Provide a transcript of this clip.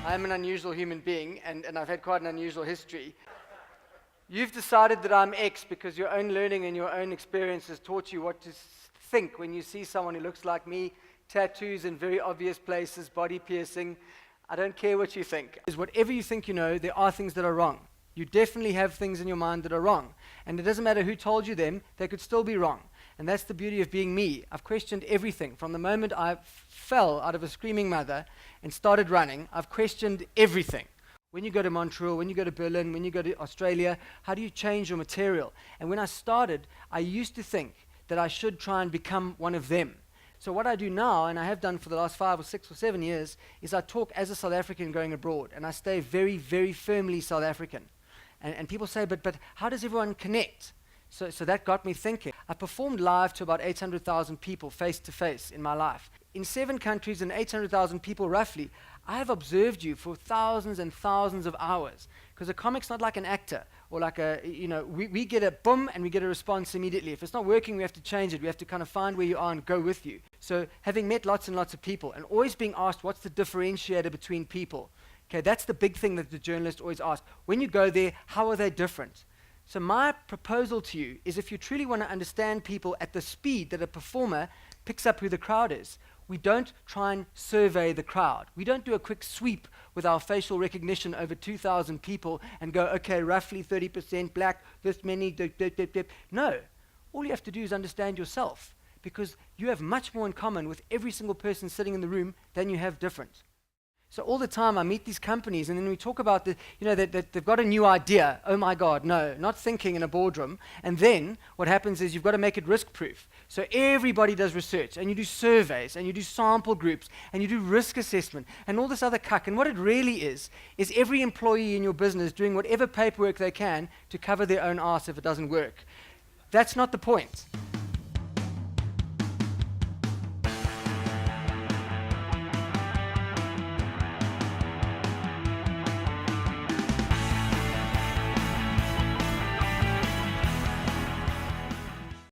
I'm an unusual human being, and I've had quite an unusual history. You've decided that I'm X because your own learning and your own experience has taught you what to think when you see someone who looks like me, tattoos in very obvious places, body piercing. I don't care what you think. Whatever you think you know, there are things that are wrong. You definitely have things in your mind that are wrong. And it doesn't matter who told you them, they could still be wrong. And that's the beauty of being me. I've questioned everything. From the moment I fell out of a screaming mother and started running, I've questioned everything. When you go to Montreal, when you go to Berlin, when you go to Australia, how do you change your material? And when I started, I used to think that I should try and become one of them. So what I do now, and I have done for the last 5 or 6 or 7 years, is I talk as a South African going abroad, and I stay very, very firmly South African. And people say, but how does everyone connect? So that got me thinking. I performed live to about 800,000 people face to face in my life. In 7 countries and 800,000 people roughly, I have observed you for thousands and thousands of hours. Because a comic's not like an actor, or like we get a boom and we get a response immediately. If it's not working, we have to change it. We have to kind of find where you are and go with you. So having met lots and lots of people and always being asked what's the differentiator between people, okay, that's the big thing that the journalist always asks. When you go there, how are they different? So my proposal to you is if you truly want to understand people at the speed that a performer picks up who the crowd is, we don't try and survey the crowd. We don't do a quick sweep with our facial recognition over 2,000 people and go, okay, roughly 30% black, this many, dip, dip, dip, dip. No. All you have to do is understand yourself, because you have much more in common with every single person sitting in the room than you have different. So all the time I meet these companies and then we talk about that they've got a new idea. Oh my God, no, not thinking in a boardroom. And then what happens is you've got to make it risk proof. So everybody does research and you do surveys and you do sample groups and you do risk assessment and all this other cuck. And what it really is every employee in your business doing whatever paperwork they can to cover their own arse if it doesn't work. That's not the point.